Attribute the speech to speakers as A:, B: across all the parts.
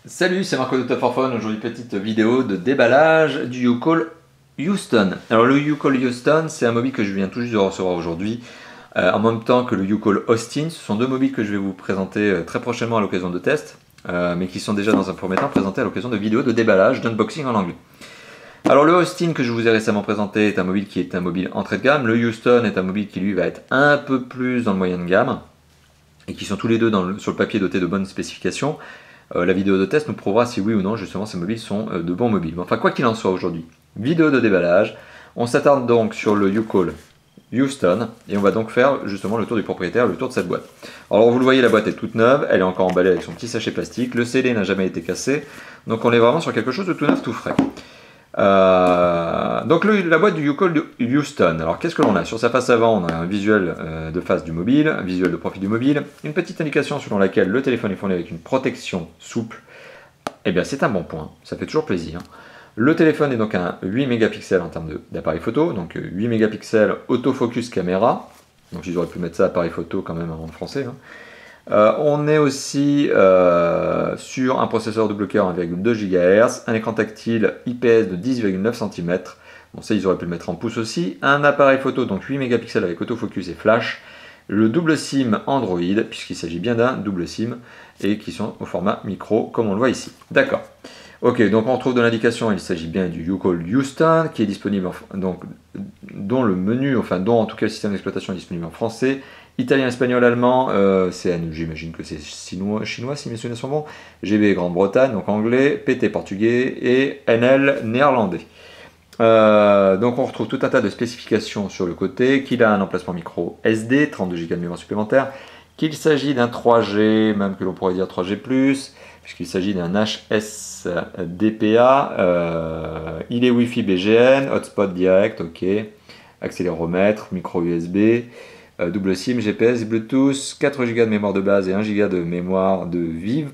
A: Salut, c'est Marco de Top 4 Phone. Aujourd'hui, petite vidéo de déballage du YouCall Houston. Alors, le YouCall Houston, c'est un mobile que je viens tout juste de recevoir aujourd'hui, en même temps que le YouCall Austin. Ce sont deux mobiles que je vais vous présenter très prochainement à l'occasion de tests, mais qui sont déjà dans un premier temps présentés à l'occasion de vidéos de déballage, d'unboxing en anglais. Alors, le Austin que je vous ai récemment présenté est un mobile qui est un mobile entrée de gamme. Le Houston est un mobile qui lui va être un peu plus dans le moyen de gamme, et qui sont tous les deux sur le papier dotés de bonnes spécifications. La vidéo de test nous prouvera si oui ou non justement ces mobiles sont de bons mobiles. Enfin, quoi qu'il en soit aujourd'hui, vidéo de déballage. On s'attarde donc sur le YouCall Houston et on va donc faire justement le tour du propriétaire, le tour de cette boîte. Alors vous le voyez, la boîte est toute neuve, elle est encore emballée avec son petit sachet plastique, le scellé n'a jamais été cassé, donc on est vraiment sur quelque chose de tout neuf, tout frais. Donc la boîte du YouCall Houston, alors qu'est-ce que l'on a? Sur sa face avant, on a un visuel de face du mobile, un visuel de profil du mobile, une petite indication selon laquelle le téléphone est fourni avec une protection souple. Eh bien c'est un bon point, ça fait toujours plaisir. Le téléphone est donc un 8 mégapixels en termes d'appareil photo, donc 8 mégapixels autofocus caméra, donc ils auraient pu mettre ça appareil photo quand même en français. On est aussi sur un processeur double cœur 1,2 GHz, un écran tactile IPS de 10,9 cm, bon ça ils auraient pu le mettre en pouce aussi, un appareil photo donc 8 mégapixels avec autofocus et flash, le double SIM Android, puisqu'il s'agit bien d'un double SIM, et qui sont au format micro comme on le voit ici. D'accord. Ok, donc on retrouve de l'indication, il s'agit bien du YouCall Houston, qui est disponible, donc, dont le menu, enfin dont en tout cas le système d'exploitation est disponible en français, italien, espagnol, allemand, j'imagine que c'est chinois si mes souvenirs sont bons, GB Grande-Bretagne, donc anglais, PT portugais et NL néerlandais. Donc on retrouve tout un tas de spécifications sur le côté, qu'il a un emplacement micro SD, 32 Go de mémoire supplémentaire, qu'il s'agit d'un 3G, même que l'on pourrait dire 3G+, puisqu'il s'agit d'un HSDPA, il est Wi-Fi BGN, hotspot direct, ok, accéléromètre, micro USB, double SIM, GPS, Bluetooth, 4 Go de mémoire de base et 1 Go de mémoire de vive,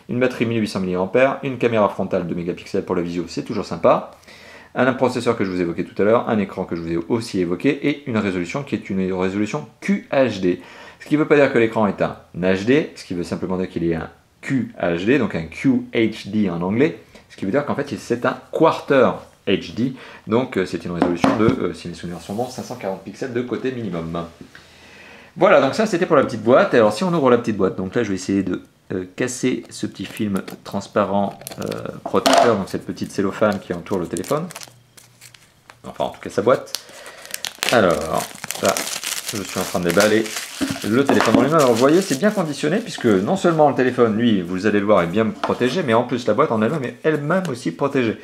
A: une batterie 1800 mAh, une caméra frontale 2 mégapixels pour la visio, c'est toujours sympa, un processeur que je vous évoquais tout à l'heure, un écran que je vous ai aussi évoqué, et une résolution qui est une résolution QHD. Ce qui ne veut pas dire que l'écran est un HD, ce qui veut simplement dire qu'il est un QHD, donc un QHD en anglais, ce qui veut dire qu'en fait c'est un quarter HD, donc c'est une résolution de, si mes souvenirs sont bons, 540 pixels de côté minimum. Voilà, donc ça c'était pour la petite boîte. Alors si on ouvre la petite boîte, donc là je vais essayer de casser ce petit film transparent protecteur, donc cette petite cellophane qui entoure le téléphone, enfin en tout cas sa boîte. Alors là je suis en train de déballer le téléphone en lui-même. Alors vous voyez, c'est bien conditionné puisque non seulement le téléphone, lui, vous allez le voir, est bien protégé, mais en plus la boîte en elle-même est elle-même aussi protégée.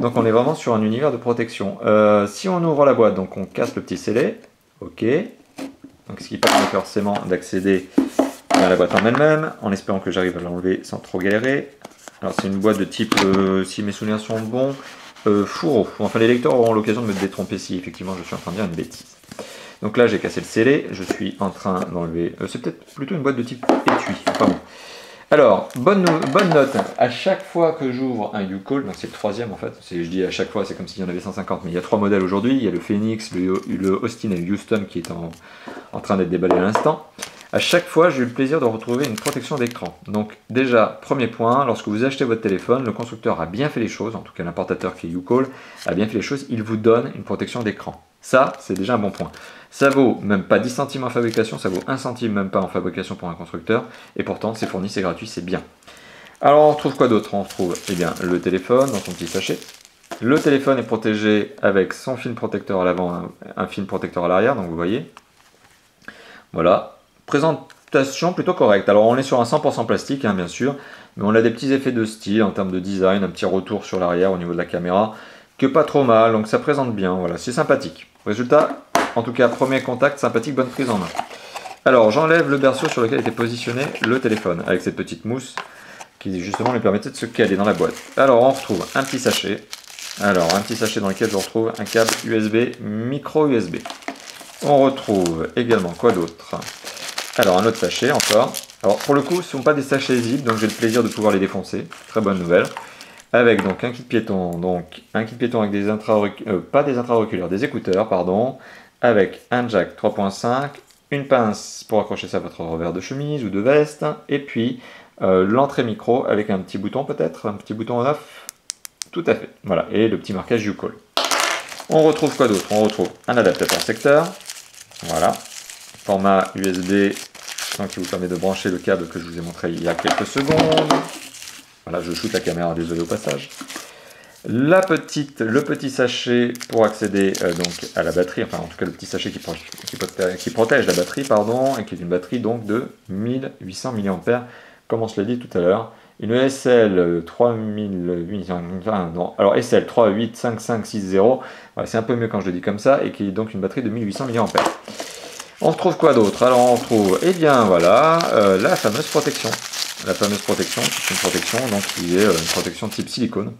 A: Donc on est vraiment sur un univers de protection. Si on ouvre la boîte, donc on casse le petit scellé, ok. Donc ce qui permet forcément d'accéder à la boîte en elle-même, en espérant que j'arrive à l'enlever sans trop galérer. Alors c'est une boîte de type, si mes souvenirs sont bons, fourreau. Enfin les lecteurs auront l'occasion de me détromper si effectivement je suis en train de dire une bêtise. Donc là j'ai cassé le scellé, je suis en train d'enlever, c'est peut-être plutôt une boîte de type étui, enfin bon. Alors, bonne note, à chaque fois que j'ouvre un YouCall, donc c'est le troisième en fait, je dis à chaque fois, c'est comme s'il y en avait 150, mais il y a 3 modèles aujourd'hui, il y a le Phoenix, le Austin et le Houston qui est en train d'être déballé à l'instant. À chaque fois, j'ai eu le plaisir de retrouver une protection d'écran. Donc déjà, premier point, lorsque vous achetez votre téléphone, le constructeur a bien fait les choses, en tout cas l'importateur qui est YouCall a bien fait les choses, il vous donne une protection d'écran. Ça, c'est déjà un bon point. Ça vaut même pas 10 centimes en fabrication, ça vaut 1 centime même pas en fabrication pour un constructeur, et pourtant c'est fourni, c'est gratuit, c'est bien. Alors on retrouve quoi d'autre? On retrouve eh bien, le téléphone dans son petit sachet. Le téléphone est protégé avec son film protecteur à l'avant, un film protecteur à l'arrière, donc vous voyez. Voilà. Présentation plutôt correcte. Alors on est sur un 100% plastique, hein, bien sûr, mais on a des petits effets de style en termes de design, un petit retour sur l'arrière au niveau de la caméra, que pas trop mal, donc ça présente bien, voilà, c'est sympathique. Résultat, en tout cas, premier contact, sympathique, bonne prise en main. Alors j'enlève le berceau sur lequel était positionné le téléphone, avec cette petite mousse qui justement lui permettait de se caler dans la boîte. Alors on retrouve un petit sachet, alors un petit sachet dans lequel je retrouve un câble USB, micro USB. On retrouve également quoi d'autre? Alors un autre sachet encore. Alors pour le coup, ce ne sont pas des sachets zip, donc j'ai le plaisir de pouvoir les défoncer. Très bonne nouvelle. Avec donc un kit piéton, avec des pas des intra-auriculaires, des écouteurs, pardon, avec un jack 3.5, une pince pour accrocher ça à votre revers de chemise ou de veste, et puis l'entrée micro avec un petit bouton peut-être, un petit bouton on-off. Tout à fait, voilà, et le petit marquage YouCall. On retrouve quoi d'autre? On retrouve un adaptateur secteur, voilà, format USB, donc qui vous permet de brancher le câble que je vous ai montré il y a quelques secondes. Voilà, je shoot la caméra, désolé au passage. Le petit sachet pour accéder donc à la batterie, enfin en tout cas le petit sachet qui protège la batterie, pardon, et qui est une batterie donc de 1800 mAh, comme on se l'a dit tout à l'heure. Une SL 3800, non, alors SL 385560, voilà, c'est un peu mieux quand je le dis comme ça, et qui est donc une batterie de 1800 mAh. On retrouve quoi d'autre? Alors on retrouve, eh bien voilà, la fameuse protection. La fameuse protection, c'est une protection donc, qui est une protection type silicone,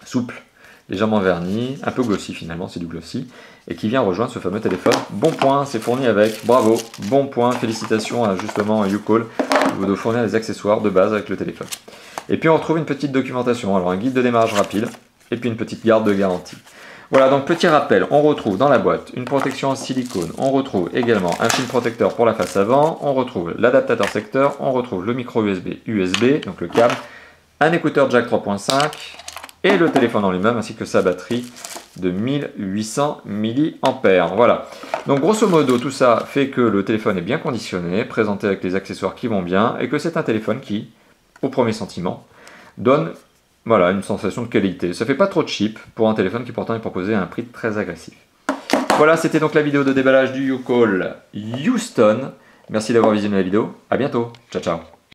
A: souple, légèrement vernie, un peu glossy finalement, c'est du glossy, et qui vient rejoindre ce fameux téléphone. Bon point, c'est fourni avec, bravo, bon point, félicitations à justement YouCall, qui vous fournir les accessoires de base avec le téléphone. Et puis on retrouve une petite documentation, alors un guide de démarrage rapide, et puis une petite garde de garantie. Voilà, donc petit rappel, on retrouve dans la boîte une protection en silicone, on retrouve également un film protecteur pour la face avant, on retrouve l'adaptateur secteur, on retrouve le micro USB, donc le câble, un écouteur jack 3.5 et le téléphone en lui-même ainsi que sa batterie de 1800 mAh. Voilà, donc grosso modo tout ça fait que le téléphone est bien conditionné, présenté avec les accessoires qui vont bien et que c'est un téléphone qui, au premier sentiment, donne... Voilà, une sensation de qualité. Ça fait pas trop cheap pour un téléphone qui pourtant est proposé à un prix très agressif. Voilà, c'était donc la vidéo de déballage du YouCall Houston. Merci d'avoir visionné la vidéo. À bientôt. Ciao, ciao.